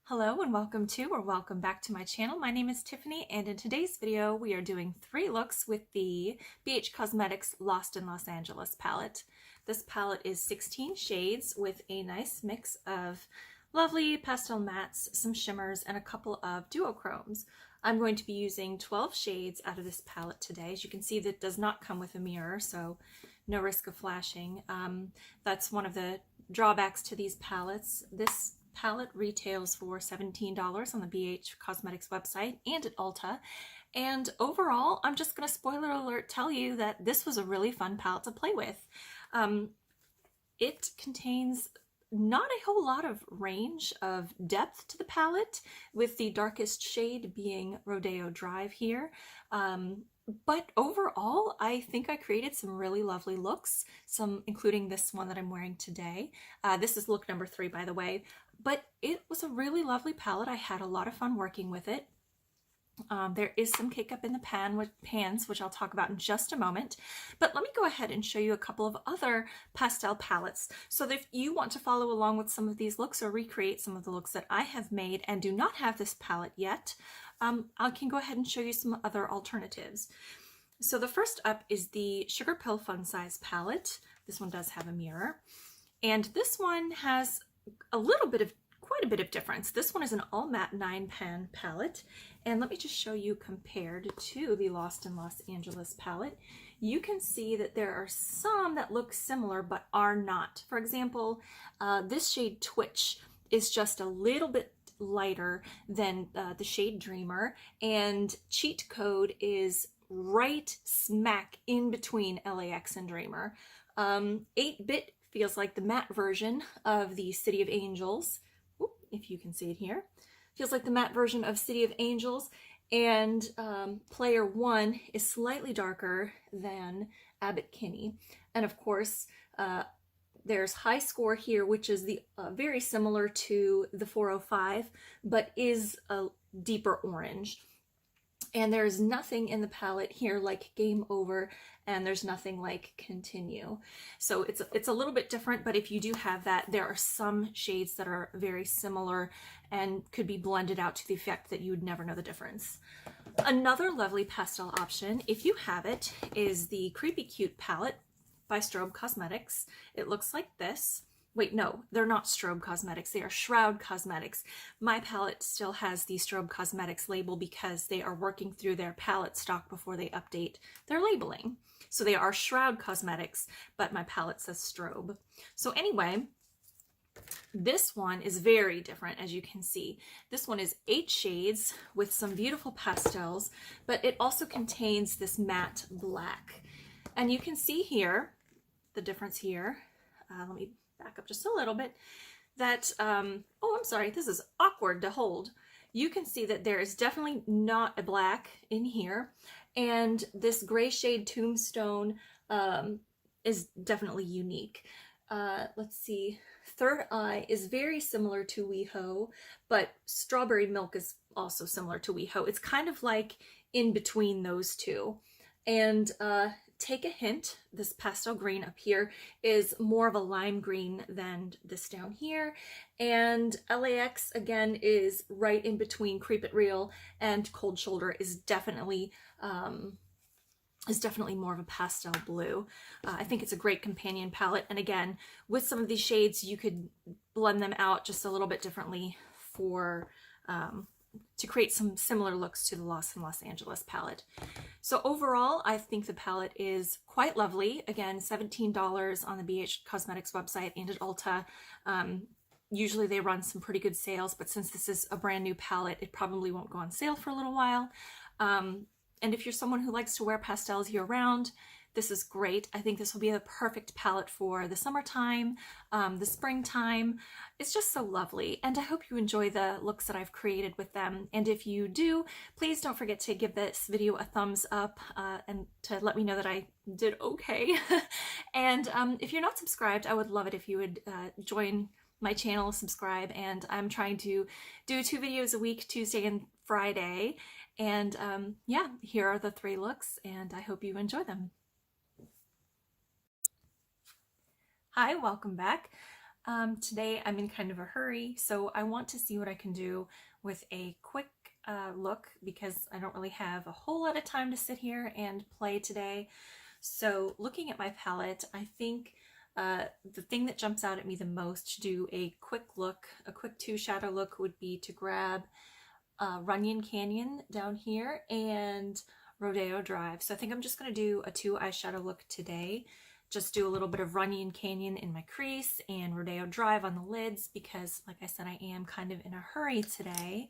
Hello and welcome back to my channel. My name is Tiffany, and in today's video we are doing 3 looks with the BH Cosmetics Lost in Los Angeles palette. This palette is 16 shades with a nice mix of lovely pastel mattes, some shimmers, and a couple of duochromes. I'm going to be using 12 shades out of this palette today. As you can see, that does not come with a mirror, so no risk of flashing. That's one of the drawbacks to these palettes. This palette retails for $17 on the BH Cosmetics website and at Ulta. And overall, I'm just going to spoiler alert tell you that this was a really fun palette to play with. It contains not a whole lot of range of depth to the palette, with the darkest shade being Rodeo Drive here. But overall, I think I created some really lovely looks, including this one that I'm wearing today. This is look number 3, by the way, but it was a really lovely palette. I had a lot of fun working with it. There is some cake up in the pans, which I'll talk about in just a moment. But let me go ahead and show you a couple of other pastel palettes, so that if you want to follow along with some of these looks or recreate some of the looks that I have made and do not have this palette yet, I can go ahead and show you some other alternatives. So the first up is the Sugar Pill Fun Size palette. This one does have a mirror, and this one has quite a bit of difference. This one is an all matte 9-pan palette, and let me just show you compared to the Lost in Los Angeles palette. You can see that there are some that look similar but are not. For example, this shade Twitch is just a little bit lighter than the shade Dreamer, and Cheat Code is right smack in between LAX and Dreamer. 8-bit feels like the matte version of the City of Angels. Oop, if you can see it here. Feels like the matte version of City of Angels, and Player 1 is slightly darker than Abbott Kinney. And of course, there's High Score here, which is very similar to the 405, but is a deeper orange. And there's nothing in the palette here like Game Over, and there's nothing like Continue. So it's a little bit different, but if you do have that, there are some shades that are very similar and could be blended out to the effect that you would never know the difference. Another lovely pastel option, if you have it, is the Creepy Cute palette by Strobe Cosmetics. It looks like this. Wait, no, they're not Strobe Cosmetics. They are Shroud Cosmetics. My palette still has the Strobe Cosmetics label because they are working through their palette stock before they update their labeling. So they are Shroud Cosmetics, but my palette says Strobe. So anyway, this one is very different, as you can see. This one is 8 shades with some beautiful pastels, but it also contains this matte black. And you can see here, the difference here. Let me back up just a little bit, that, oh, I'm sorry, this is awkward to hold. You can see that there is definitely not a black in here, and this gray shade Tombstone is definitely unique. Let's see, Third Eye is very similar to WeHo, but Strawberry Milk is also similar to WeHo. It's kind of like in between those two. And take a hint, this pastel green up here is more of a lime green than this down here, and LAX again is right in between Creep It Real, and Cold Shoulder is definitely more of a pastel blue. I think it's a great companion palette, and again, with some of these shades you could blend them out just a little bit differently for to create some similar looks to the Lost in Los Angeles palette. So overall, I think the palette is quite lovely. Again, $17 on the BH Cosmetics website and at Ulta. Usually they run some pretty good sales, but since this is a brand new palette, it probably won't go on sale for a little while. And if you're someone who likes to wear pastels year-round, this is great. I think this will be the perfect palette for the summertime, the springtime. It's just so lovely, and I hope you enjoy the looks that I've created with them. And if you do, please don't forget to give this video a thumbs up and to let me know that I did okay. And if you're not subscribed, I would love it if you would join my channel, subscribe, and I'm trying to do 2 videos a week, Tuesday and Friday. And yeah, here are the 3 looks, and I hope you enjoy them. Hi, welcome back. Today I'm in kind of a hurry, so I want to see what I can do with a quick look because I don't really have a whole lot of time to sit here and play today. So looking at my palette, I think the thing that jumps out at me the most to do a quick look, a quick 2 shadow look, would be to grab Runyon Canyon down here and Rodeo Drive. So I think I'm just going to do a 2 eyeshadow look today. Just do a little bit of Runyon Canyon in my crease and Rodeo Drive on the lids because, like I said, I am kind of in a hurry today.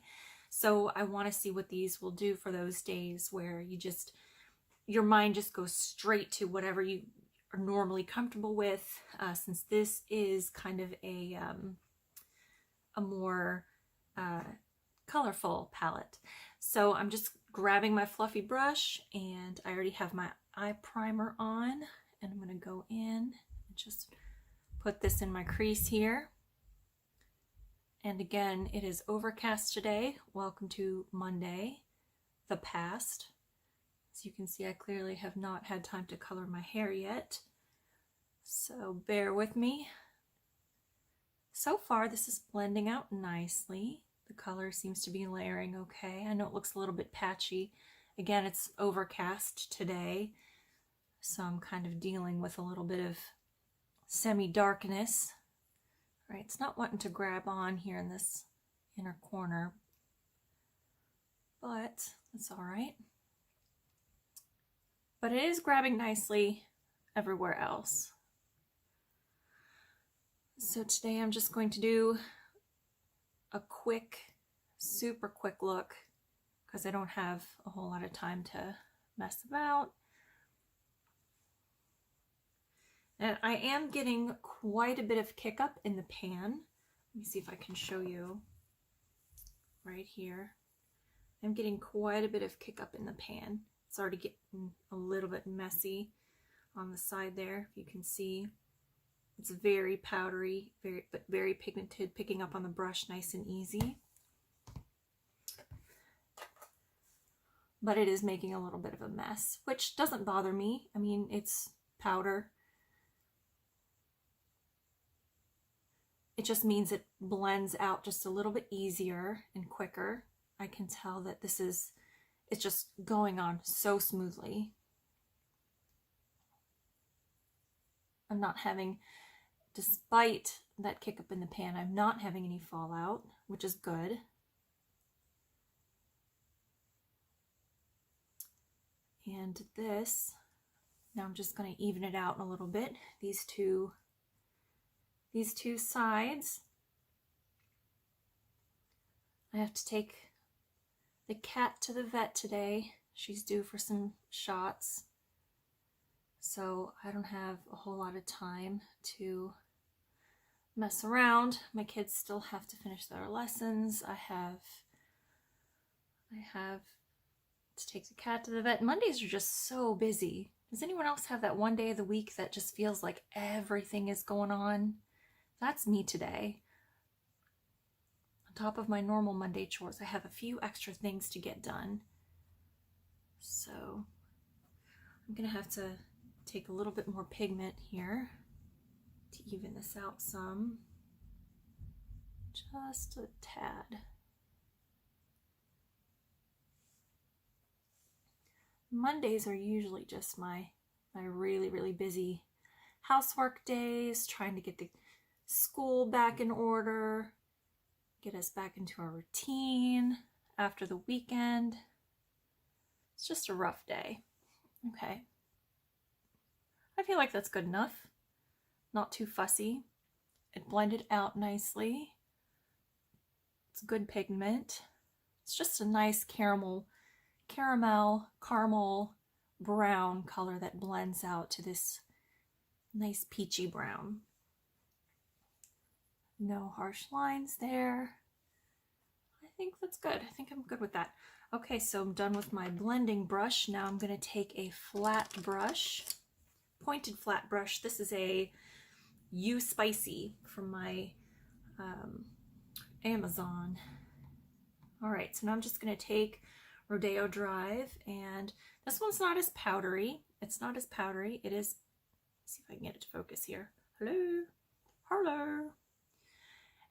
So I want to see what these will do for those days where your mind just goes straight to whatever you are normally comfortable with, since this is kind of a more colorful palette. So I'm just grabbing my fluffy brush, and I already have my eye primer on, and I'm going to go in and just put this in my crease here. And again, it is overcast today. Welcome to Monday, the past. As you can see, I clearly have not had time to color my hair yet, so bear with me. So far, this is blending out nicely. The color seems to be layering okay. I know it looks a little bit patchy. Again, it's overcast today, so I'm kind of dealing with a little bit of semi-darkness. All right, it's not wanting to grab on here in this inner corner, but that's all right. But it is grabbing nicely everywhere else. So today I'm just going to do a quick, super quick look because I don't have a whole lot of time to mess about. And I am getting quite a bit of kick up in the pan. Let me see if I can show you right here. I'm getting quite a bit of kick up in the pan. It's already getting a little bit messy on the side there, if you can see. It's very powdery, but very pigmented, picking up on the brush nice and easy. But it is making a little bit of a mess, which doesn't bother me. I mean, it's powder. It just means it blends out just a little bit easier and quicker. I can tell that it's just going on so smoothly. I'm not having, despite that kick up in the pan, I'm not having any fallout, which is good. And this, now I'm just going to even it out a little bit. These two sides. I have to take the cat to the vet today. She's due for some shots. So I don't have a whole lot of time to mess around. My kids still have to finish their lessons. I have to take the cat to the vet. Mondays are just so busy. Does anyone else have that one day of the week that just feels like everything is going on? That's me today. On top of my normal Monday chores, I have a few extra things to get done. So I'm gonna have to take a little bit more pigment here to even this out some. Just a tad. Mondays are usually just my really, really busy housework days, trying to get the school back in order, get us back into our routine after the weekend. It's just a rough day. Okay. I feel like that's good enough. Not too fussy. It blended out nicely. It's good pigment. It's just a nice caramel brown color that blends out to this nice peachy brown. No harsh lines there. I think that's good. I think I'm good with that. Okay, so I'm done with my blending brush. Now I'm going to take a flat brush, pointed flat brush. This is a You Spicy from my Amazon. All right, so now I'm just going to take Rodeo Drive, and this one's not as powdery. It's not as powdery. It is, let's see if I can get it to focus here. Hello. Hello.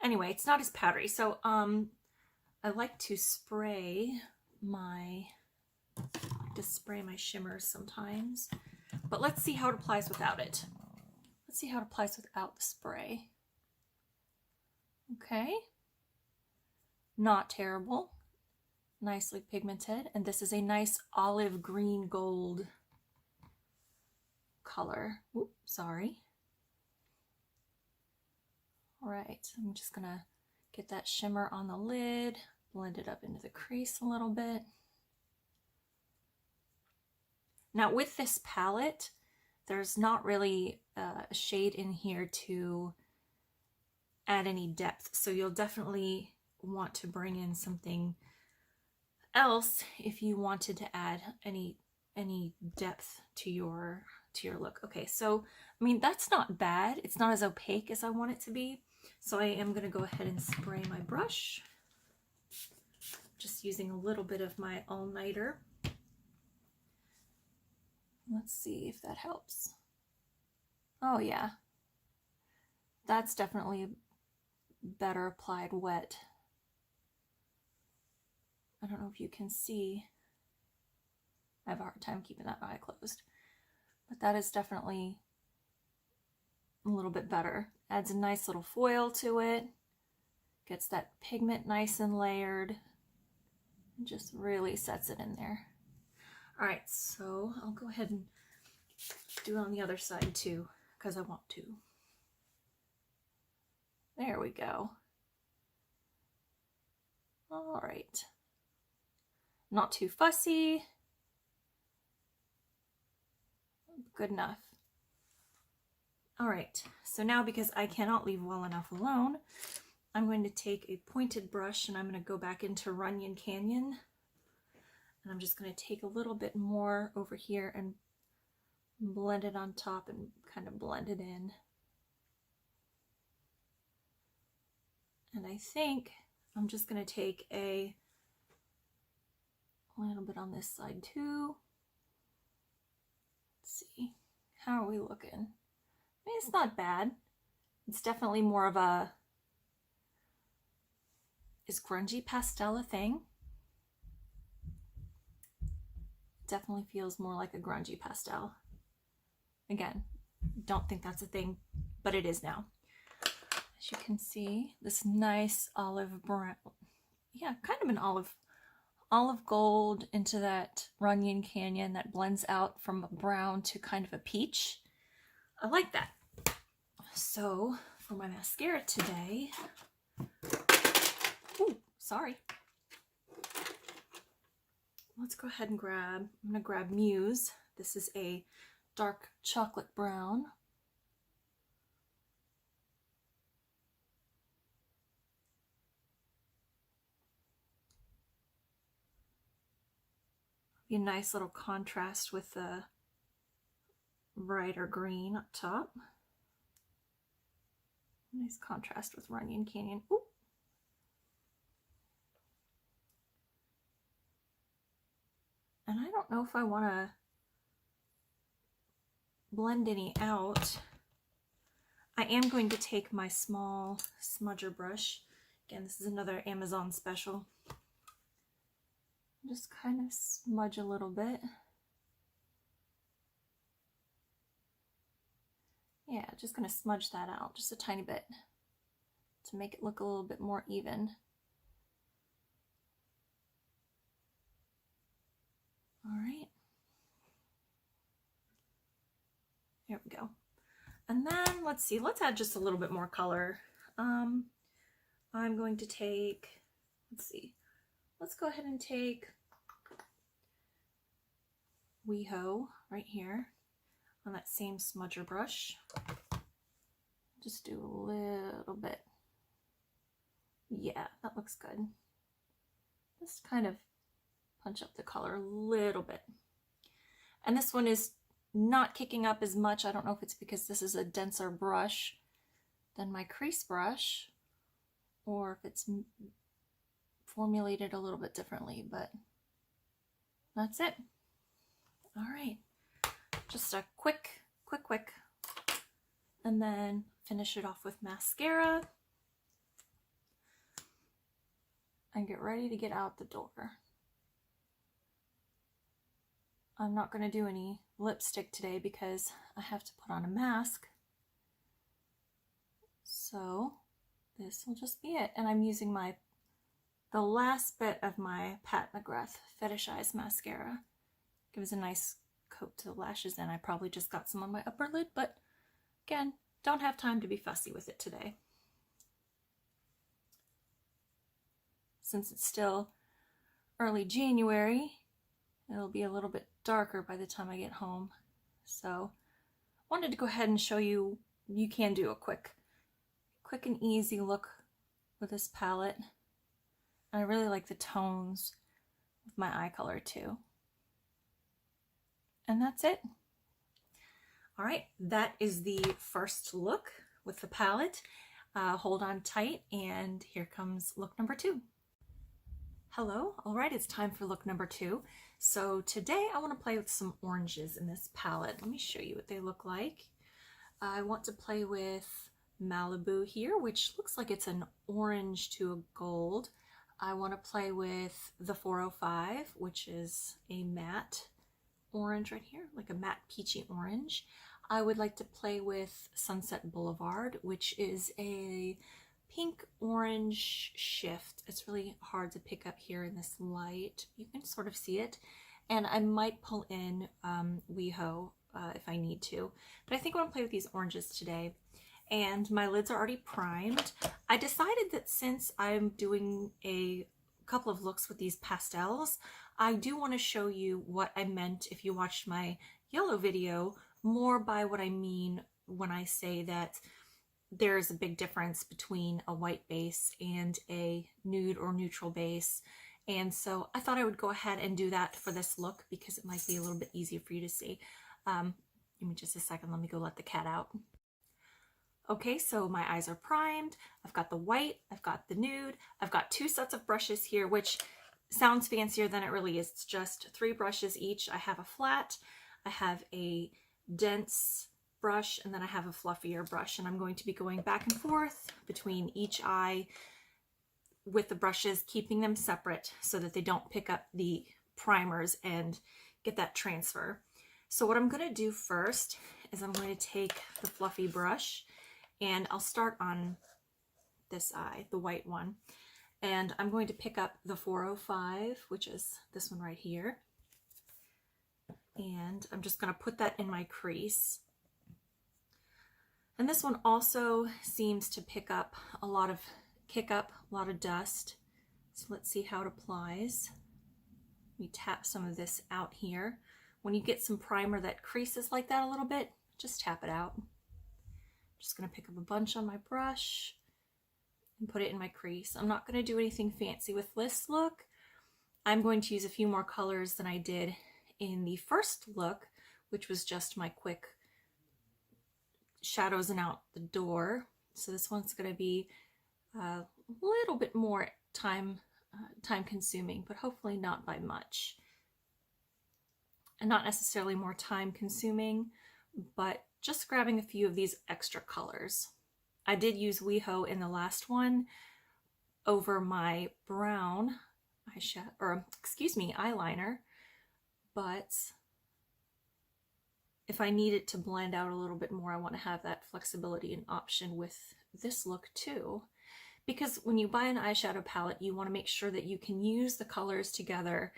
Anyway, it's not as powdery. So I like to spray my shimmers sometimes. But let's see how it applies without it. Let's see how it applies without the spray. Okay. Not terrible. Nicely pigmented. And this is a nice olive green gold color. Oops, sorry. All right, I'm just gonna get that shimmer on the lid, blend it up into the crease a little bit. Now with this palette, there's not really a shade in here to add any depth, so you'll definitely want to bring in something else if you wanted to add any depth to your look. Okay, so I mean, that's not bad. It's not as opaque as I want it to be. So I am going to go ahead and spray my brush. Just using a little bit of my all-nighter. Let's see if that helps. Oh yeah. That's definitely better applied wet. I don't know if you can see. I have a hard time keeping that eye closed. But that is definitely a little bit better. Adds a nice little foil to it. Gets that pigment nice and layered. And just really sets it in there. Alright, so I'll go ahead and do it on the other side too, because I want to. There we go. Alright. Not too fussy. Good enough. All right, so now because I cannot leave well enough alone, I'm going to take a pointed brush and I'm going to go back into Runyon Canyon. And I'm just going to take a little bit more over here and blend it on top and kind of blend it in. And I think I'm just going to take a little bit on this side too. Let's see, how are we looking? I mean, it's not bad. It's definitely more of a, is grungy pastel a thing? Definitely feels more like a grungy pastel. Again, don't think that's a thing, but it is now. As you can see, this nice olive brown, yeah, kind of an olive gold into that Runyon Canyon that blends out from a brown to kind of a peach. I like that. So for my mascara today, ooh, sorry. Let's go ahead and grab, I'm gonna grab Muse. This is a dark chocolate brown. Be a nice little contrast with the brighter green up top. Nice contrast with Runyon Canyon. Ooh. And I don't know if I want to blend any out. I am going to take my small smudger brush. Again, this is another Amazon special. Just kind of smudge a little bit. Yeah, just gonna smudge that out just a tiny bit to make it look a little bit more even. All right. There we go. And then let's see, let's add just a little bit more color. I'm going to take, let's see, let's go ahead and take WeHo right here on that same smudger brush. Just do a little bit. Yeah, that looks good. Just kind of punch up the color a little bit. And this one is not kicking up as much. I don't know if it's because this is a denser brush than my crease brush, or if it's formulated a little bit differently, but that's it. All right, just a quick, and then finish it off with mascara. and get ready to get out the door. I'm not going to do any lipstick today because I have to put on a mask. So this will just be it. And I'm using the last bit of my Pat McGrath Fetish Eyes mascara. Gives a nice coat to the lashes, and I probably just got some on my upper lid, but again, don't have time to be fussy with it today. Since it's still early January, it'll be a little bit darker by the time I get home. So wanted to go ahead and show you can do a quick and easy look with this palette. And I really like the tones with my eye color too. And that's it. All right, that is the first look with the palette. Hold on tight, and here comes look number 2. Hello, all right, it's time for look number 2. So today I want to play with some oranges in this palette. Let me show you what they look like. I want to play with Malibu here, which looks like it's an orange to a gold. I want to play with the 405, which is a matte orange right here, like a matte peachy orange. I would like to play with Sunset Boulevard, which is a pink orange shift. It's really hard to pick up here in this light. You can sort of see it. And I might pull in WeHo if I need to. But I think I want to play with these oranges today. And my lids are already primed. I decided that since I'm doing a couple of looks with these pastels, I do want to show you what I meant if you watched my yellow video, more by what I mean when I say that there's a big difference between a white base and a nude or neutral base. And so I thought I would go ahead and do that for this look because it might be a little bit easier for you to see. Give me just a second, let me go let the cat out. Okay, so my eyes are primed. I've got the white, I've got the nude, I've got 2 sets of brushes here, which sounds fancier than it really is. It's just 3 brushes each. I have a flat, I have a dense brush, and then I have a fluffier brush, and I'm going to be going back and forth between each eye with the brushes, keeping them separate so that they don't pick up the primers and get that transfer. So what I'm going to do first is I'm going to take the fluffy brush, and I'll start on this eye, the white one. And I'm going to pick up the 405, which is this one right here. And I'm just going to put that in my crease. And this one also seems to kick up a lot of dust. So let's see how it applies. We tap some of this out here. When you get some primer that creases like that a little bit, just tap it out. I'm just going to pick up a bunch on my brush and put it in my crease. I'm not going to do anything fancy with this look. I'm going to use a few more colors than I did in the first look, which was just my quick shadows and out the door. So this one's going to be a little bit more time consuming, but hopefully not by much. And not necessarily more time consuming, but just grabbing a few of these extra colors. I did use WeHo in the last one over my brown eyeshadow, or excuse me, eyeliner, but if I need it to blend out a little bit more, I want to have that flexibility and option with this look too. Because when you buy an eyeshadow palette, you want to make sure that you can use the colors together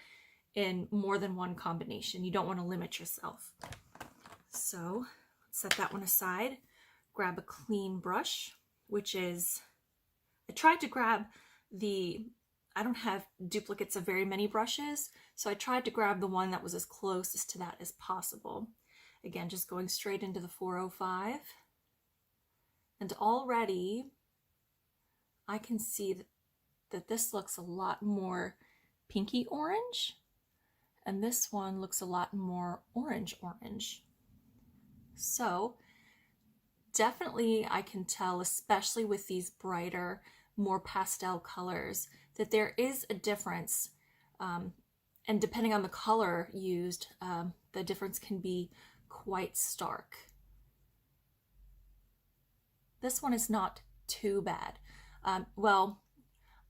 in more than one combination. You don't want to limit yourself. So let's set that one aside. Grab a clean brush, which is, I tried to grab I don't have duplicates of very many brushes, so I tried to grab the one that was as closest to that as possible. Again, just going straight into the 405. And already I can see that this looks a lot more pinky orange, and this one looks a lot more orange. So definitely I can tell, especially with these brighter, more pastel colors, that there is a difference. And depending on the color used, the difference can be quite stark. This one is not too bad. Well,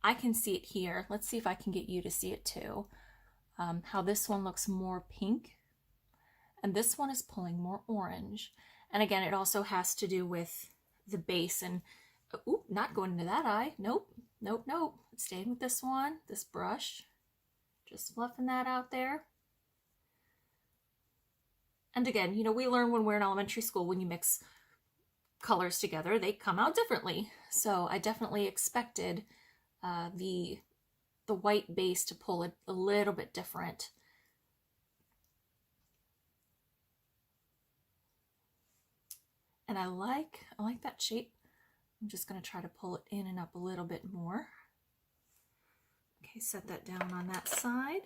I can see it here. Let's see if I can get you to see it too. How this one looks more pink and this one is pulling more orange. And again, it also has to do with the base and, oop, not going into that eye. Nope, nope, nope. Staying with this one, this brush, just fluffing that out there. And again, you know, we learn when we're in elementary school, when you mix colors together, they come out differently. So I definitely expected the white base to pull it a little bit different. And I like that shape. I'm just going to try to pull it in and up a little bit more. Okay, set that down on that side.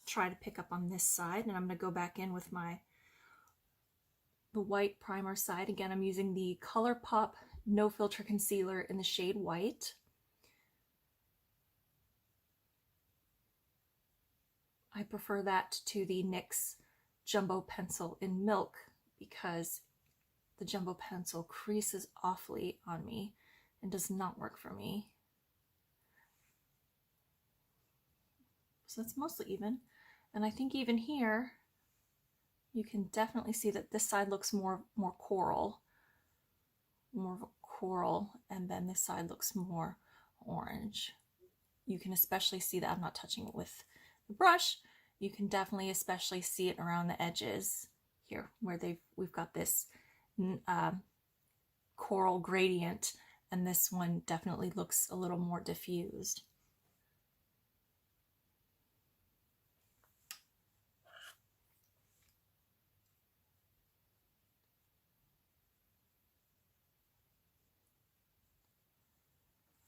Try to pick up on this side, and I'm going to go back in with the white primer side. Again, I'm using the ColourPop No Filter Concealer in the shade White. I prefer that to the NYX Jumbo Pencil in Milk because the Jumbo Pencil creases awfully on me and does not work for me. So it's mostly even. And I think even here, you can definitely see that this side looks more coral, and then this side looks more orange. You can especially see that I'm not touching it with the brush. You can definitely especially see it around the edges here where we've got this coral gradient, and this one definitely looks a little more diffused.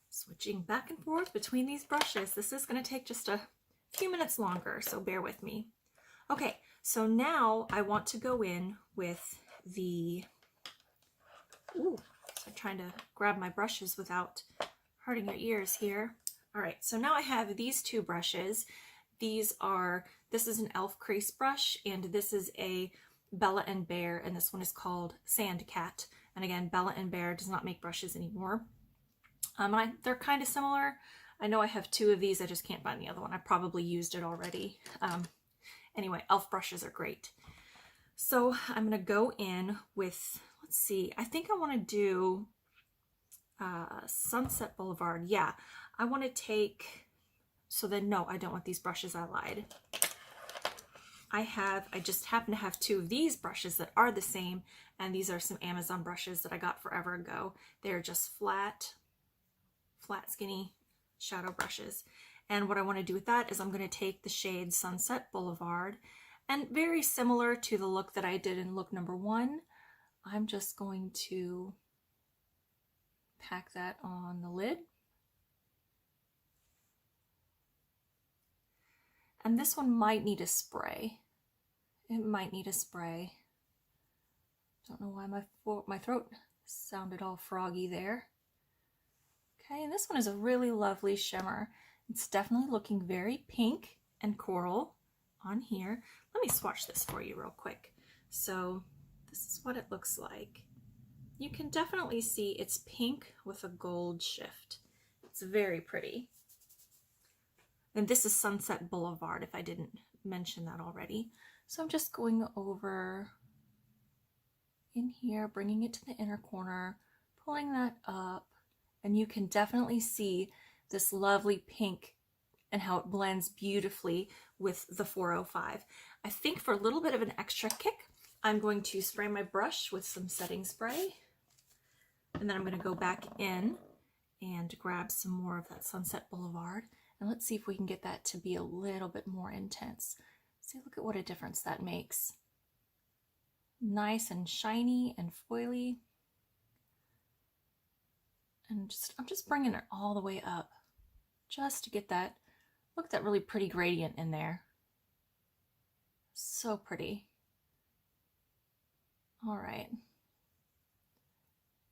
Switching back and forth between these brushes. This is going to take just a few minutes longer, so bear with me. Okay, so now I want to go in with the, so I'm trying to grab my brushes without hurting your ears here. All right, so now I have these two brushes. This is an e.l.f. crease brush, and this is a Bella and Bear, and this one is called Sand Cat. And again, Bella and Bear does not make brushes anymore. They're kind of similar. I know I have two of these. I just can't find the other one. I probably used it already. Anyway, e.l.f. brushes are great. So I'm going to go in with, let's see, I think I want to do Sunset Boulevard. Yeah, I want to take, so then no, I don't want these brushes. I lied. I just happen to have two of these brushes that are the same, and these are some Amazon brushes that I got forever ago. They're just flat, skinny shadow brushes. And what I want to do with that is I'm going to take the shade Sunset Boulevard, and very similar to the look that I did in look number 1, I'm just going to pack that on the lid. And this one might need a spray. It might need a spray. Don't know why my throat sounded all froggy there. Okay, and this one is a really lovely shimmer. It's definitely looking very pink and coral on here. Let me swatch this for you real quick. So this is what it looks like. You can definitely see it's pink with a gold shift. It's very pretty. And this is Sunset Boulevard, if I didn't mention that already. So I'm just going over in here, bringing it to the inner corner, pulling that up, and you can definitely see this lovely pink and how it blends beautifully with the 405. I think for a little bit of an extra kick, I'm going to spray my brush with some setting spray, and then I'm going to go back in and grab some more of that Sunset Boulevard, and let's see if we can get that to be a little bit more intense. See, look at what a difference that makes. Nice and shiny and foily. And I'm just bringing it all the way up just to get that, look at that really pretty gradient in there. So pretty. All right.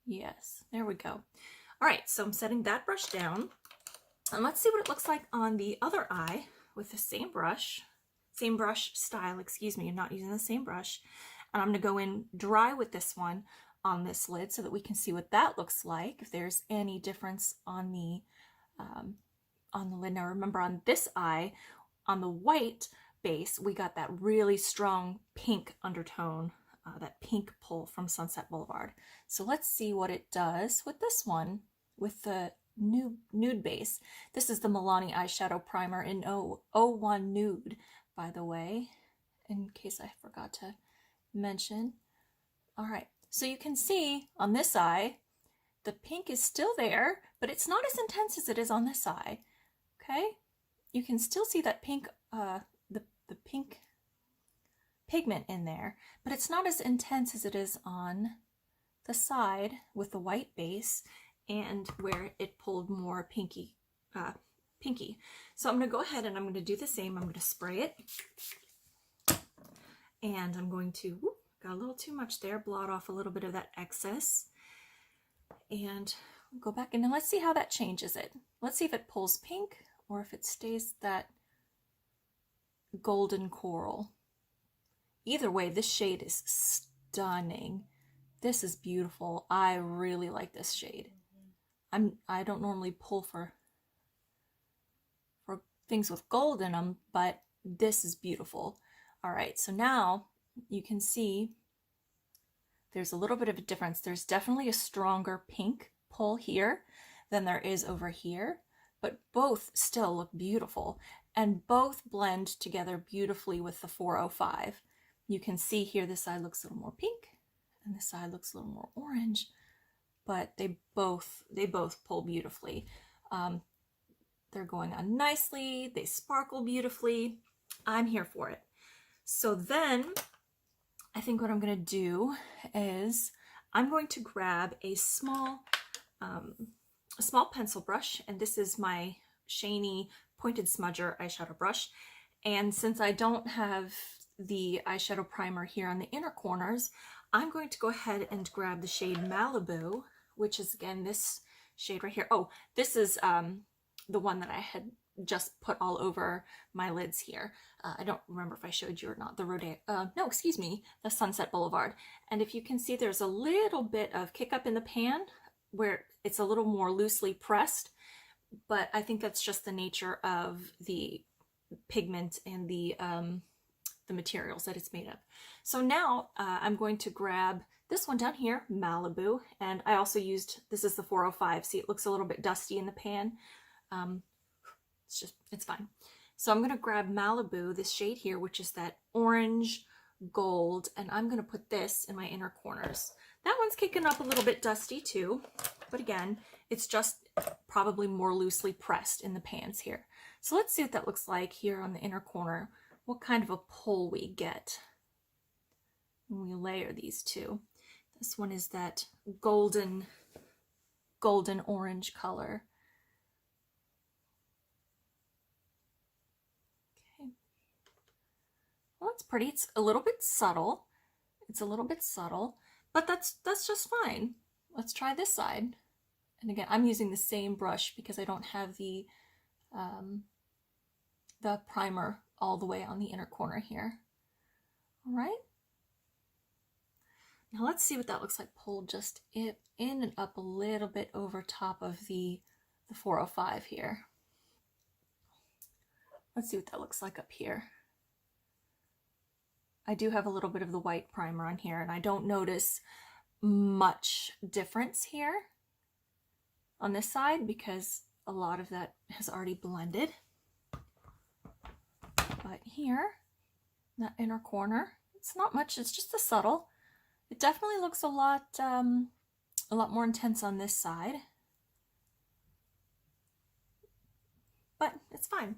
Yes, there we go. All right, so I'm setting that brush down, and let's see what it looks like on the other eye with the same brush style, excuse me, I'm not using the same brush. And I'm going to go in dry with this one on this lid so that we can see what that looks like, if there's any difference on the on the lid. Now remember, on this eye, on the white base, we got that really strong pink undertone, that pink pull from Sunset Boulevard. So let's see what it does with this one, with the nude base. This is the Milani eyeshadow primer in 01 Nude, by the way, in case I forgot to mention. All right, so you can see on this eye, the pink is still there, but it's not as intense as it is on this eye. Okay, you can still see that pink, the pink pigment in there, but it's not as intense as it is on the side with the white base and where it pulled more pinky. So I'm going to go ahead and I'm going to do the same. I'm going to spray it, and I'm going to, got a little too much there, blot off a little bit of that excess, and go back and then let's see how that changes it. Let's see if it pulls pink or if it stays that golden coral. Either way, this shade is stunning. This is beautiful. I really like this shade. I don't normally pull for things with gold in them, but this is beautiful. All right, so now you can see there's a little bit of a difference. There's definitely a stronger pink pull here than there is over here, but both still look beautiful and both blend together beautifully with the 405. You can see here this side looks a little more pink and this side looks a little more orange, but they both pull beautifully. They're going on nicely, they sparkle beautifully. I'm here for it. So then I think what I'm going to do is I'm going to grab a small pencil brush, and this is my Shiny Pointed Smudger eyeshadow brush. And since I don't have the eyeshadow primer here on the inner corners, I'm going to go ahead and grab the shade Malibu, which is again this shade right here. Oh, this is the one that I had just put all over my lids here. I don't remember if I showed you or not, the Rodeo, no, excuse me, the Sunset Boulevard. And if you can see, there's a little bit of kick up in the pan where it's a little more loosely pressed, but I think that's just the nature of the pigment and the materials that it's made of. So now I'm going to grab this one down here, Malibu, and I also used, this is the 405. See, it looks a little bit dusty in the pan. It's fine. So I'm going to grab Malibu, this shade here, which is that orange gold, and I'm going to put this in my inner corners. That one's kicking up a little bit dusty too, but again, it's just probably more loosely pressed in the pans here. So let's see what that looks like here on the inner corner, what kind of a pull we get when we layer these two. This one is that golden orange color. Well, it's pretty. It's a little bit subtle. It's a little bit subtle, but that's just fine. Let's try this side. And again, I'm using the same brush because I don't have the primer all the way on the inner corner here. All right. Now let's see what that looks like pulled just in and up a little bit over top of the 405 here. Let's see what that looks like up here. I do have a little bit of the white primer on here, and I don't notice much difference here on this side because a lot of that has already blended. But here, that inner corner, it's not much, it's just a subtle. It definitely looks a lot more intense on this side, but it's fine.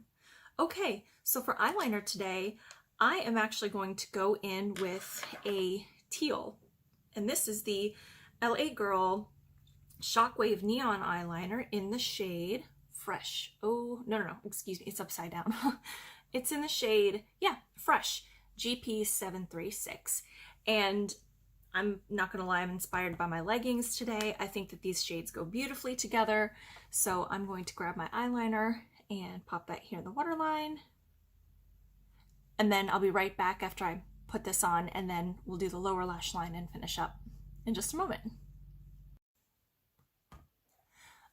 Okay, so for eyeliner today, I am actually going to go in with a teal, and this is the LA Girl Shockwave Neon Eyeliner in the shade Fresh. Oh, no, excuse me, it's upside down. It's in the shade, yeah, Fresh, GP736. And I'm not gonna lie, I'm inspired by my leggings today. I think that these shades go beautifully together. So I'm going to grab my eyeliner and pop that here in the waterline. And then I'll be right back after I put this on, and then we'll do the lower lash line and finish up in just a moment.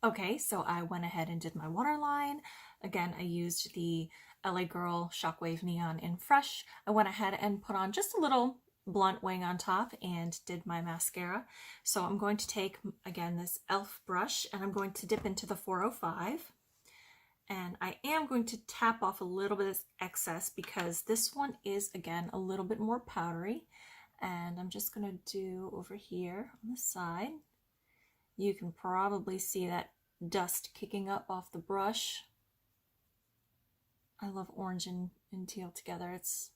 Okay, so I went ahead and did my waterline. Again, I used the LA Girl Shockwave Neon in Fresh. I went ahead and put on just a little blunt wing on top and did my mascara. So I'm going to take, again, this e.l.f. brush and I'm going to dip into the 405. And I am going to tap off a little bit of excess because this one is, again, a little bit more powdery. And I'm just going to do over here on the side. You can probably see that dust kicking up off the brush. I love orange and teal together. It's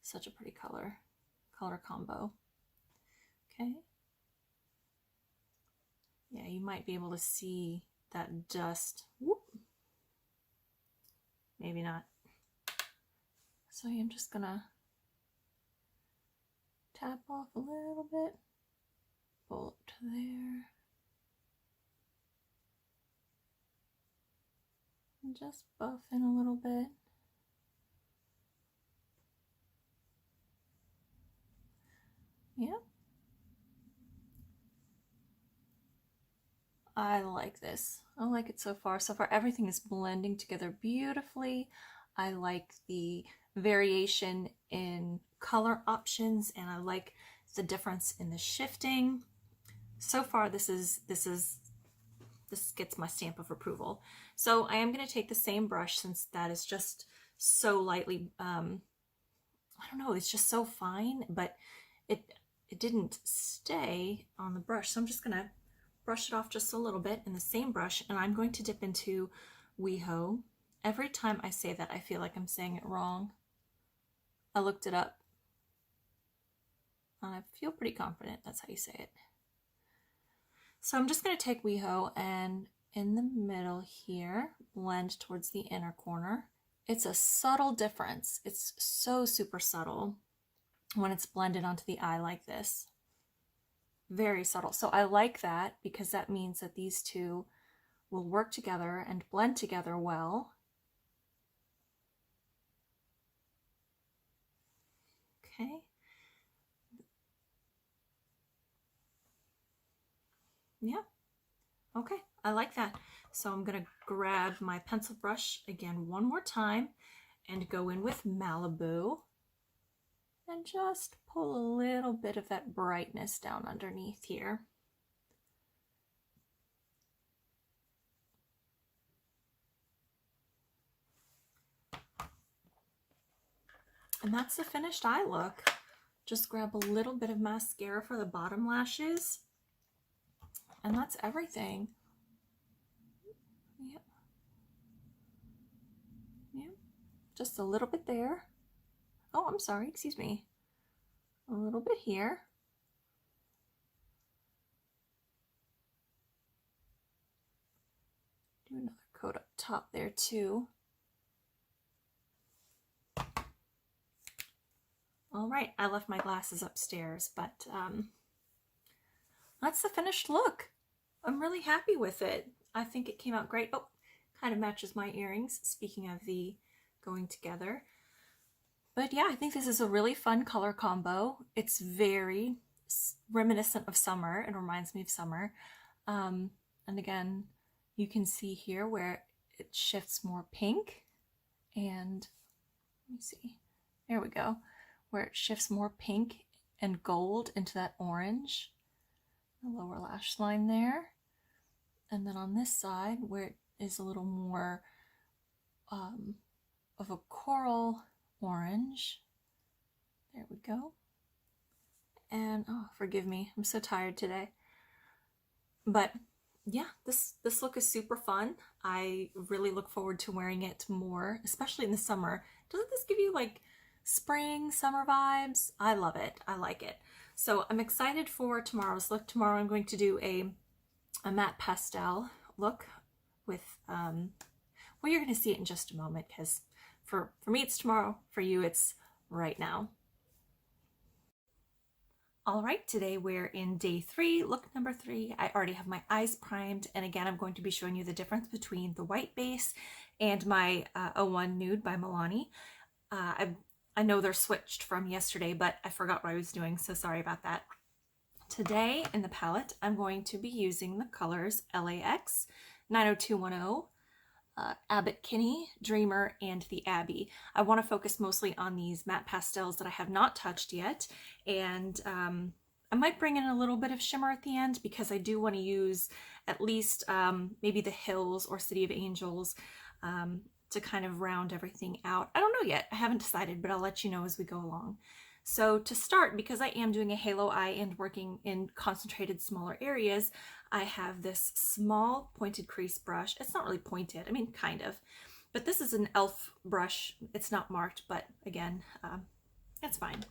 such a pretty color combo. Okay. Yeah, you might be able to see that dust. Whoop. Maybe not. So I'm just gonna tap off a little bit, pull up to there, and just buff in a little bit. Yep. I like this. I like it so far. So far, everything is blending together beautifully. I like the variation in color options, and I like the difference in the shifting. So far, this gets my stamp of approval. So I am going to take the same brush, since that is just so lightly, I don't know, it's just so fine, but it didn't stay on the brush. So I'm just going to brush it off just a little bit in the same brush, and I'm going to dip into WeHo. Every time I say that, I feel like I'm saying it wrong. I looked it up. I feel pretty confident that's how you say it. So I'm just going to take WeHo and in the middle here, blend towards the inner corner. It's a subtle difference. It's so super subtle when it's blended onto the eye like this. Very subtle. So I like that because that means that these two will work together and blend together well. Okay. Yeah. Okay, I like that. So I'm gonna grab my pencil brush again one more time and go in with Malibu and just pull a little bit of that brightness down underneath here. And that's the finished eye look. Just grab a little bit of mascara for the bottom lashes, and that's everything. Yep. Yep. Just a little bit there. Oh, I'm sorry, excuse me. A little bit here. Do another coat up top there too. All right, I left my glasses upstairs, but that's the finished look. I'm really happy with it. I think it came out great. Oh, kind of matches my earrings, speaking of the going together. But yeah, I think this is a really fun color combo. It's very reminiscent of summer. It reminds me of summer. And again, you can see here where it shifts more pink. And let me see, there we go, where it shifts more pink and gold into that orange. The lower lash line there. And then on this side, where it is a little more of a coral orange. There we go. And oh, forgive me, I'm so tired today. But yeah, this look is super fun. I really look forward to wearing it more, especially in the summer. Doesn't this give you like spring, summer vibes? I love it. I like it. So I'm excited for tomorrow's look. Tomorrow I'm going to do a matte pastel look with, well, you're going to see it in just a moment, because for me it's tomorrow, for you it's right now. All right, today we're in day 3, look number 3. I already have my eyes primed, and again, I'm going to be showing you the difference between the white base and my 01 Nude by Milani. I know they're switched from yesterday, but I forgot what I was doing, so sorry about that. Today in the palette, I'm going to be using the colors LAX, 90210, Abbott Kinney, Dreamer, and the Abbey. I want to focus mostly on these matte pastels that I have not touched yet, and I might bring in a little bit of shimmer at the end because I do want to use at least maybe the Hills or City of Angels to kind of round everything out. I don't know yet. I haven't decided, but I'll let you know as we go along. So to start, because I am doing a halo eye and working in concentrated smaller areas, I have this small pointed crease brush. It's not really pointed, I mean kind of, but this is an e.l.f. brush. It's not marked, but again, it's fine.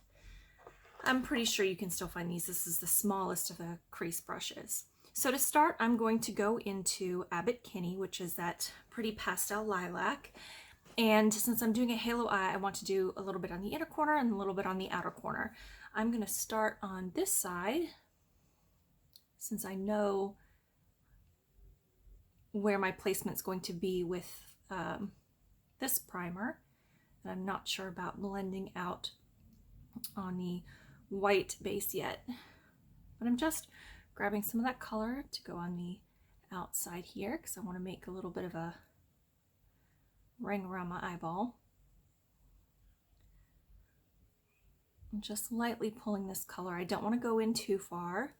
I'm pretty sure you can still find these. This is the smallest of the crease brushes. So to start, I'm going to go into Abbott Kinney, which is that pretty pastel lilac. And since I'm doing a halo eye, I want to do a little bit on the inner corner and a little bit on the outer corner. I'm going to start on this side, since I know where my placement's going to be with this primer. And I'm not sure about blending out on the white base yet. But I'm just grabbing some of that color to go on the outside here, because I want to make a little bit of a ring around my eyeball. I'm just lightly pulling this color. I don't want to go in too far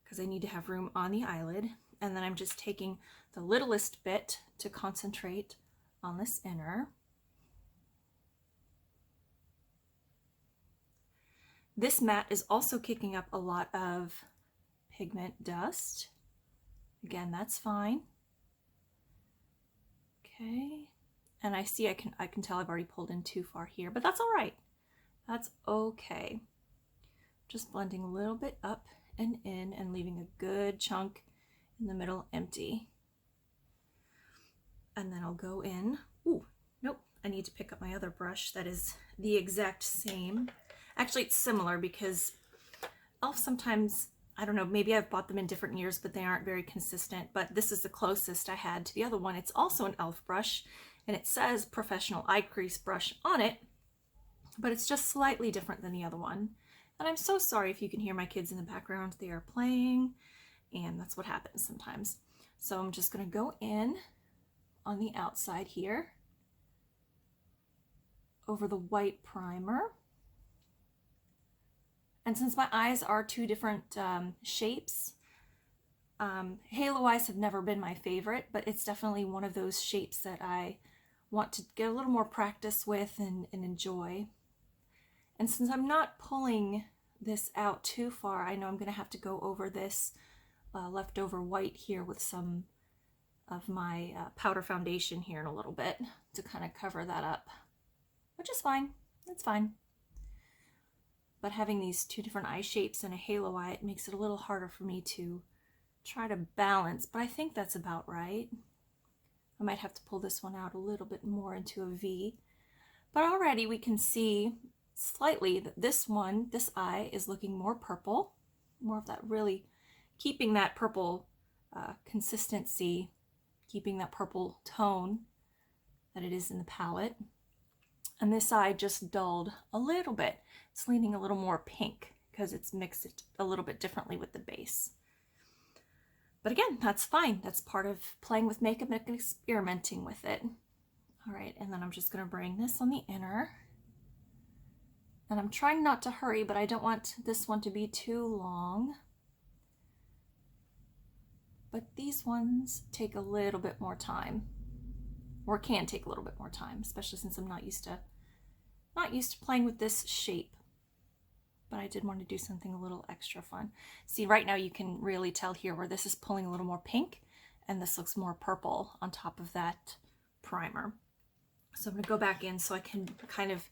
because I need to have room on the eyelid. And then I'm just taking the littlest bit to concentrate on this inner. This matte is also kicking up a lot of pigment dust. Again, that's fine. Okay. And I see I can tell I've already pulled in too far here, but that's all right. That's okay. Just blending a little bit up and in and leaving a good chunk in the middle empty. And then I'll go in. Ooh, nope. I need to pick up my other brush that is the exact same. Actually, it's similar because e.l.f. sometimes, I don't know, maybe I've bought them in different years, but they aren't very consistent. But this is the closest I had to the other one. It's also an e.l.f. brush. And it says professional eye crease brush on it, but it's just slightly different than the other one. And I'm so sorry if you can hear my kids in the background. They are playing, and that's what happens sometimes. So I'm just going to go in on the outside here over the white primer. And since my eyes are two different shapes, halo eyes have never been my favorite, but it's definitely one of those shapes that I want to get a little more practice with and enjoy. And since I'm not pulling this out too far, I know I'm going to have to go over this leftover white here with some of my powder foundation here in a little bit to kind of cover that up, which is fine. It's fine. But having these two different eye shapes and a halo eye, it makes it a little harder for me to try to balance, but I think that's about right. I might have to pull this one out a little bit more into a V, but already we can see slightly that this one, this eye, is looking more purple, more of that really keeping that purple consistency, keeping that purple tone that it is in the palette. And this eye just dulled a little bit. It's leaning a little more pink because it's mixed it a little bit differently with the base. But again, that's fine. That's part of playing with makeup and experimenting with it. All right, and then I'm just going to bring this on the inner. And I'm trying not to hurry, but I don't want this one to be too long. But these ones take a little bit more time, or can take a little bit more time, especially since I'm not used to playing with this shape. But I did want to do something a little extra fun. See, right now you can really tell here where this is pulling a little more pink and this looks more purple on top of that primer. So I'm going to go back in so I can kind of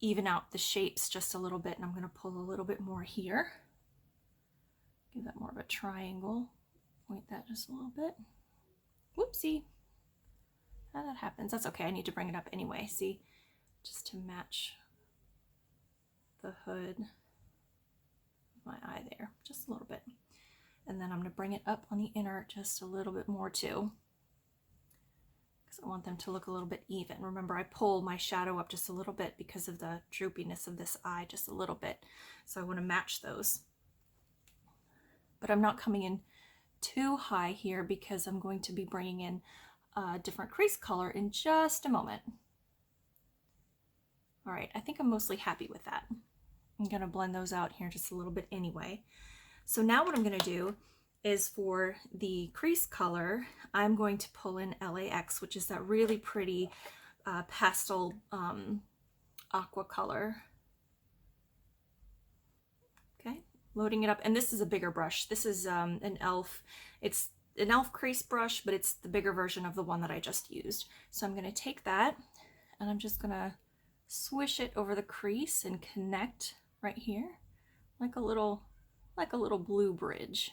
even out the shapes just a little bit, and I'm going to pull a little bit more here. Give that more of a triangle. Point that just a little bit. Whoopsie. How that happens. That's okay. I need to bring it up anyway. See, just to match the hood. My eye there just a little bit, and then I'm going to bring it up on the inner just a little bit more too, because I want them to look a little bit even. Remember, I pull my shadow up just a little bit because of the droopiness of this eye, just a little bit, so I want to match those. but I'm not coming in too high here because I'm going to be bringing in a different crease color in just a moment. All right, I think I'm mostly happy with that. I'm gonna blend those out here just a little bit anyway. So now what I'm gonna do is for the crease color, I'm going to pull in LAX, which is that really pretty pastel aqua color. Okay, loading it up. And this is a bigger brush. This is an e.l.f. It's an e.l.f. crease brush, but it's the bigger version of the one that I just used. So I'm gonna take that and I'm just gonna swish it over the crease and connect right here like a little blue bridge.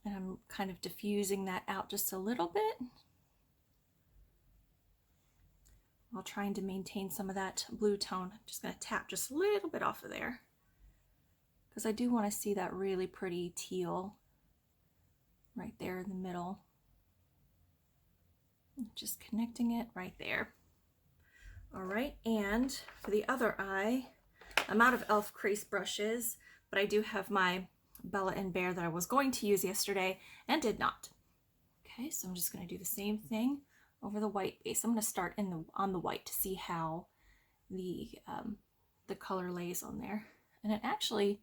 And I'm kind of diffusing that out just a little bit while trying to maintain some of that blue tone. I'm just going to tap just a little bit off of there because I do want to see that really pretty teal right there in the middle. Just connecting it right there. All right, and for the other eye, I'm out of e.l.f. crease brushes, but I do have my Bella and Bear that I was going to use yesterday and did not. Okay, so I'm just going to do the same thing over the white base. I'm going to start on the white to see how the color lays on there. And it actually,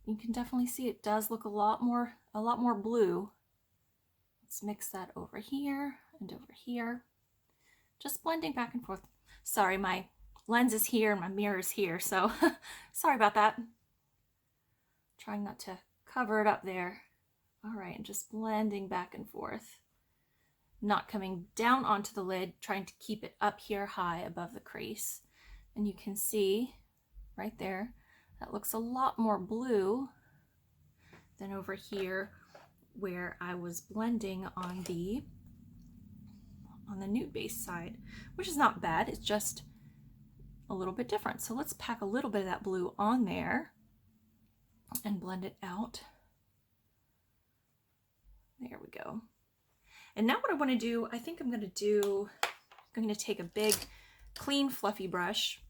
you can definitely see it does look a lot more blue. Let's mix that over here and over here. Just blending back and forth. Sorry, my lens is here and my mirror is here, so sorry about that. Trying not to cover it up there. All right, and just blending back and forth. Not coming down onto the lid, trying to keep it up here high above the crease. And you can see right there, that looks a lot more blue than over here where I was blending on the nude base side, which is not bad. It's just a little bit different. So let's pack a little bit of that blue on there and blend it out. There we go. And now what I want to do, I think I'm going to take a big, clean, fluffy brush,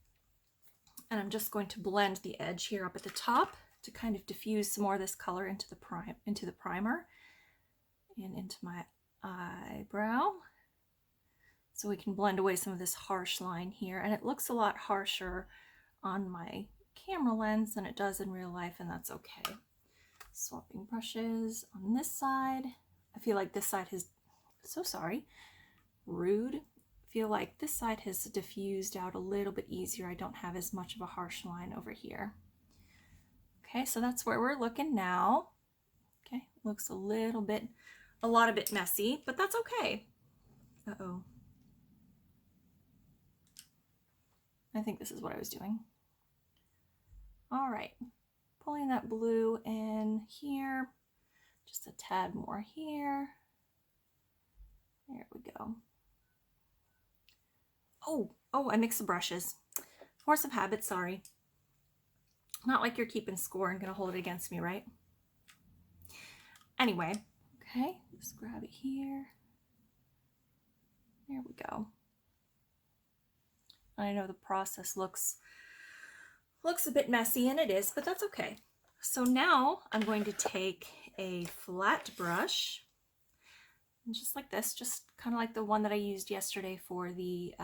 and I'm just going to blend the edge here up at the top to kind of diffuse some more of this color into the primer and into my eyebrow, so we can blend away some of this harsh line here. And it looks a lot harsher on my camera lens than it does in real life, and that's okay. Swapping brushes on this side. I feel like this side has, rude. I feel like this side has diffused out a little bit easier. I don't have as much of a harsh line over here. Okay, so that's where we're looking now. Okay, looks a lot of bit messy, but that's okay. Uh-oh. I think this is what I was doing. All right, pulling that blue in here, just a tad more here. There we go. Oh, I mixed the brushes. Force of habit, sorry. Not like you're keeping score and gonna hold it against me, right? Anyway, okay, just grab it here. There we go. I know the process looks a bit messy, and it is, but that's okay. So now I'm going to take a flat brush, and just like this, just kind of like the one that I used yesterday for the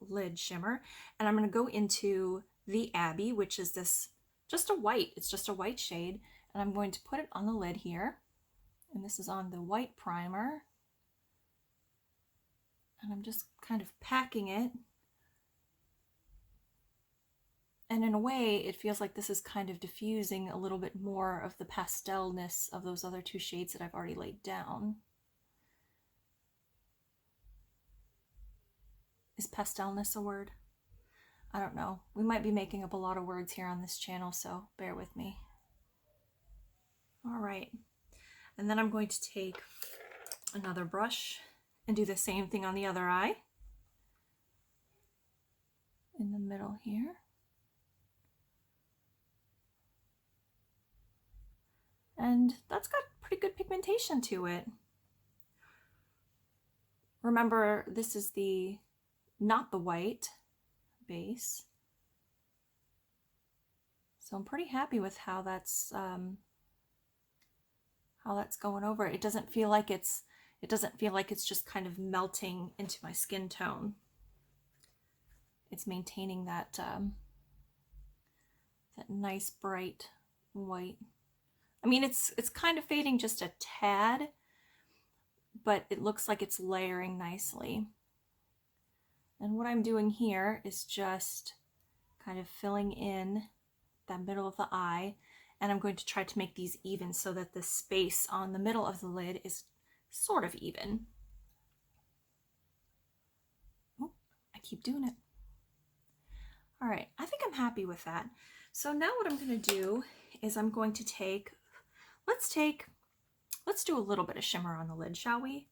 lid shimmer, and I'm going to go into the Abbey, which is this, it's just a white shade, and I'm going to put it on the lid here, and this is on the white primer, and I'm just kind of packing it. And in a way, it feels like this is kind of diffusing a little bit more of the pastelness of those other two shades that I've already laid down. Is pastelness a word? I don't know. We might be making up a lot of words here on this channel, so bear with me. All right. And then I'm going to take another brush and do the same thing on the other eye. In the middle here. And that's got pretty good pigmentation to it. Remember, this is not the white base. So I'm pretty happy with how that's going over. It doesn't feel like it's just kind of melting into my skin tone. It's maintaining that that nice bright white. I mean, it's kind of fading just a tad, but it looks like it's layering nicely. And what I'm doing here is just kind of filling in that middle of the eye, and I'm going to try to make these even so that the space on the middle of the lid is sort of even. Oh, I keep doing it. All right, I think I'm happy with that. So now what I'm going to do is I'm going to take, let's do a little bit of shimmer on the lid, shall we?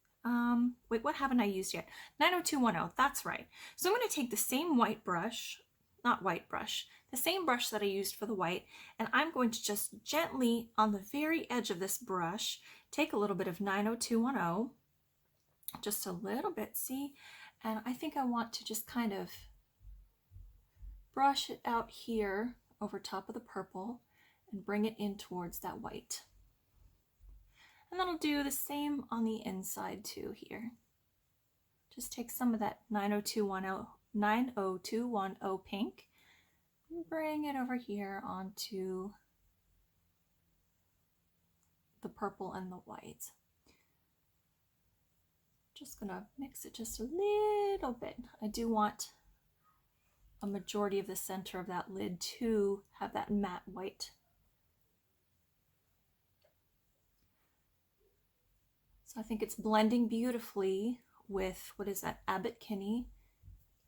Wait, what haven't I used yet? 90210, that's right. So I'm going to take the same white brush, the same brush that I used for the white, and I'm going to just gently, on the very edge of this brush, take a little bit of 90210, just a little bit, see? And I think I want to just kind of brush it out here over top of the purple and bring it in towards that white. And then I'll do the same on the inside too here. Just take some of that 90210 pink and bring it over here onto the purple and the white. Just gonna mix it just a little bit. I do want a majority of the center of that lid to have that matte white. So I think it's blending beautifully with, what is that, Abbott Kinney.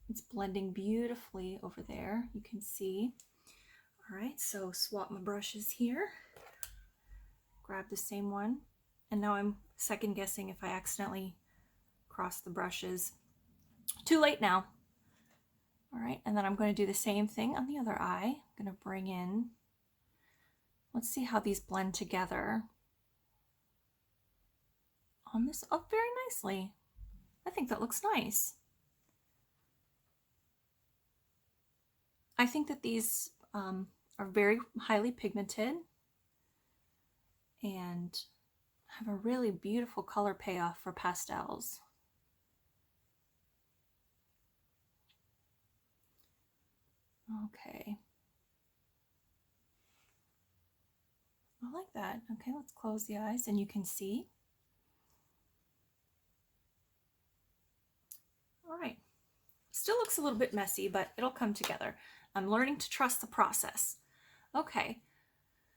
It's blending beautifully over there, you can see. All right, so swap my brushes here. Grab the same one. And now I'm second guessing if I accidentally cross the brushes. Too late now. All right, and then I'm going to do the same thing on the other eye. I'm going to bring in, let's see how these blend together on this up very nicely. I think that looks nice. I think that these are very highly pigmented and have a really beautiful color payoff for pastels. Okay. I like that. Okay, let's close the eyes and you can see. All right. Still looks a little bit messy, but it'll come together. I'm learning to trust the process. Okay,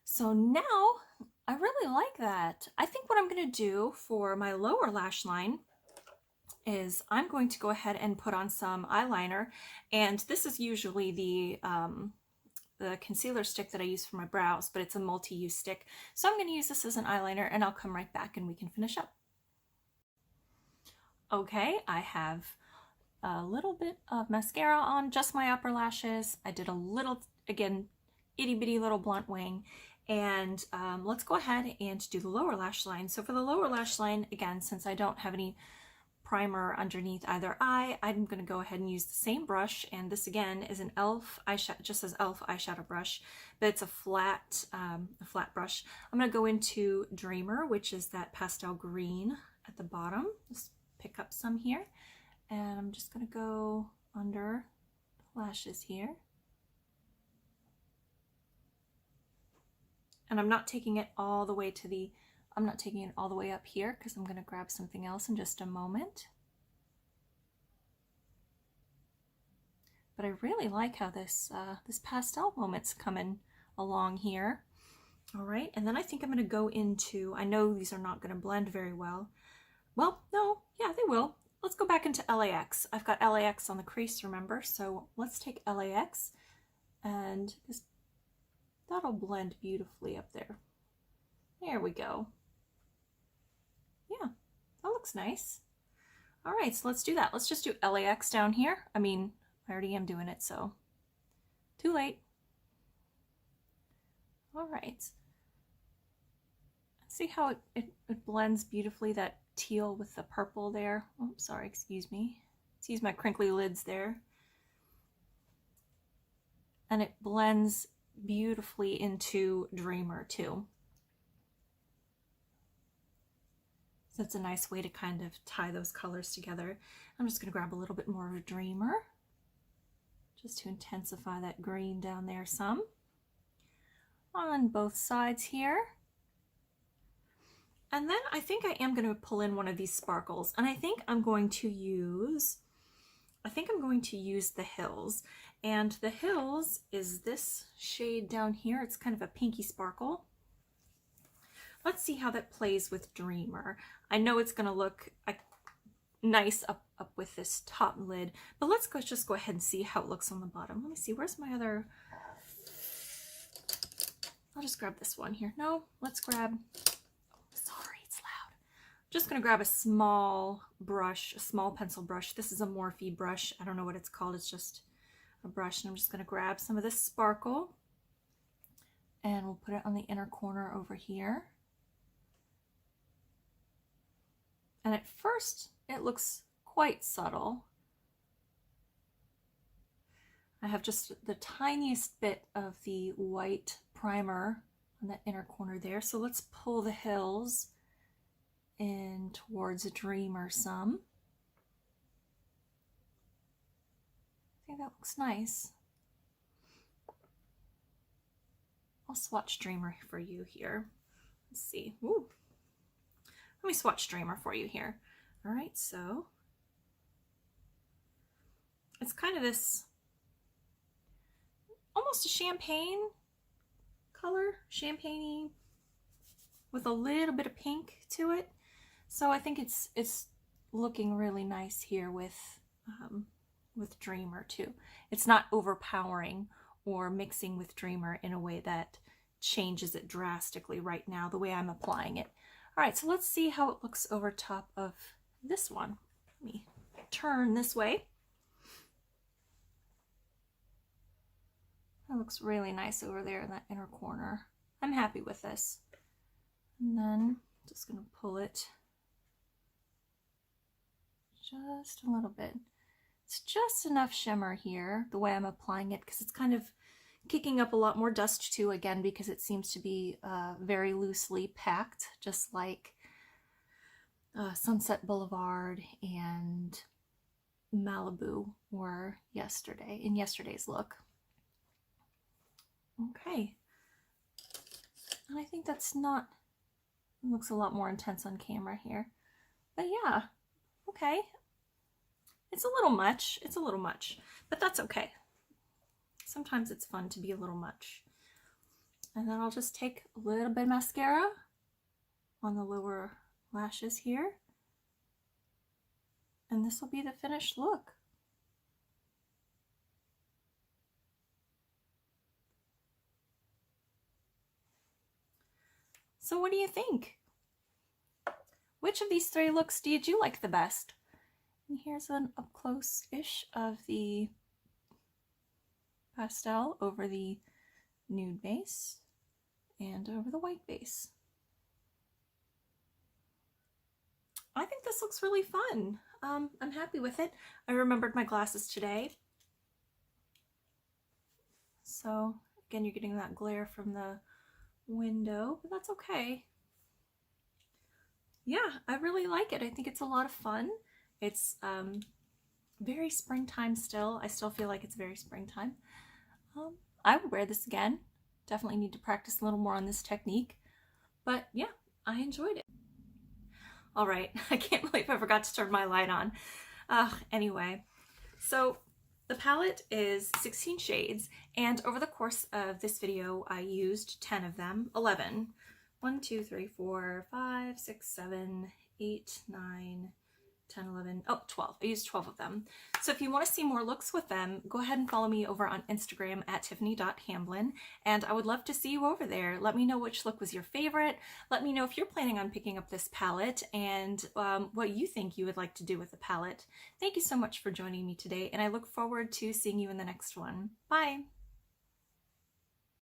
so now I really like that. I think what I'm going to do for my lower lash line is I'm going to go ahead and put on some eyeliner, and this is usually the concealer stick that I use for my brows, but it's a multi-use stick. So I'm going to use this as an eyeliner, and I'll come right back and we can finish up. Okay, I have a little bit of mascara on just my upper lashes. I did a little, again, itty bitty little blunt wing. And let's go ahead and do the lower lash line. So for the lower lash line, again, since I don't have any primer underneath either eye, I'm going to go ahead and use the same brush. And this again is an e.l.f. eyeshadow, just says e.l.f. eyeshadow brush, but it's a flat brush. I'm going to go into Dreamer, which is that pastel green at the bottom. Just pick up some here. And I'm just going to go under the lashes here. And I'm not taking it all the way to the, I'm not taking it all the way up here because I'm going to grab something else in just a moment. But I really like how this this pastel moment's coming along here. All right, and then I think I'm going to go into, I know these are not going to blend very well. Well, no, yeah, they will. Let's go back into LAX. I've got LAX on the crease, remember? So let's take LAX and just, that'll blend beautifully up there. There we go. Yeah, that looks nice. All right, so let's do that. Let's just do LAX down here. I mean, I already am doing it, so too late. All right. See how it blends beautifully, that teal with the purple there. Oh, sorry, excuse me. Let's use my crinkly lids there. And it blends beautifully into Dreamer too. So it's a nice way to kind of tie those colors together. I'm just going to grab a little bit more of a Dreamer just to intensify that green down there some on both sides here. And then I think I am going to pull in one of these sparkles, and I think I'm going to use the Hills. And the Hills is this shade down here. It's kind of a pinky sparkle. Let's see how that plays with Dreamer. I know it's going to look nice up with this top lid, but let's just go ahead and see how it looks on the bottom. Let me see, where's my other... I'll just grab this one here. No, let's grab... Sorry, it's loud. Just going to grab a small brush, a small pencil brush. This is a Morphe brush. I don't know what it's called. It's just a brush, and I'm just going to grab some of this sparkle, and we'll put it on the inner corner over here. And at first, it looks quite subtle. I have just the tiniest bit of the white primer on that inner corner there. So let's pull the Hills in towards a Dreamer some. I think that looks nice. I'll swatch Dreamer for you here. Let's see. Ooh. Let me swatch Dreamer for you here. All right, so it's kind of this almost a champagne color, champagne-y with a little bit of pink to it. So I think it's looking really nice here with Dreamer too. It's not overpowering or mixing with Dreamer in a way that changes it drastically right now, the way I'm applying it. All right, so let's see how it looks over top of this one. Let me turn this way. That looks really nice over there in that inner corner. I'm happy with this. And then just gonna pull it just a little bit. It's just enough shimmer here, the way I'm applying it, because it's kind of kicking up a lot more dust too, again, because it seems to be very loosely packed, just like Sunset Boulevard and Malibu were yesterday, in yesterday's look. Okay. And I think that's not, it looks a lot more intense on camera here. But yeah, okay. It's a little much, but that's okay. Sometimes it's fun to be a little much. And then I'll just take a little bit of mascara on the lower lashes here. And this will be the finished look. So what do you think? Which of these three looks did you like the best? And here's an up close-ish of the pastel over the nude base and over the white base. I think this looks really fun. I'm happy with it. I remembered my glasses today. So again, you're getting that glare from the window, but that's okay. Yeah, I really like it. I think it's a lot of fun. It's very springtime still. I still feel like it's very springtime. I would wear this again. Definitely need to practice a little more on this technique. But yeah, I enjoyed it. All right, I can't believe I forgot to turn my light on. Anyway, so the palette is 16 shades, and over the course of this video, I used 10 of them, 11. 1, 2, 3, 4, 5, 6, 7, 8, 9, 10, 11, 12. I used 12 of them. So if you want to see more looks with them, go ahead and follow me over on Instagram at tiffany.hamblin, and I would love to see you over there. Let me know which look was your favorite. Let me know if you're planning on picking up this palette and what you think you would like to do with the palette. Thank you so much for joining me today, and I look forward to seeing you in the next one. Bye!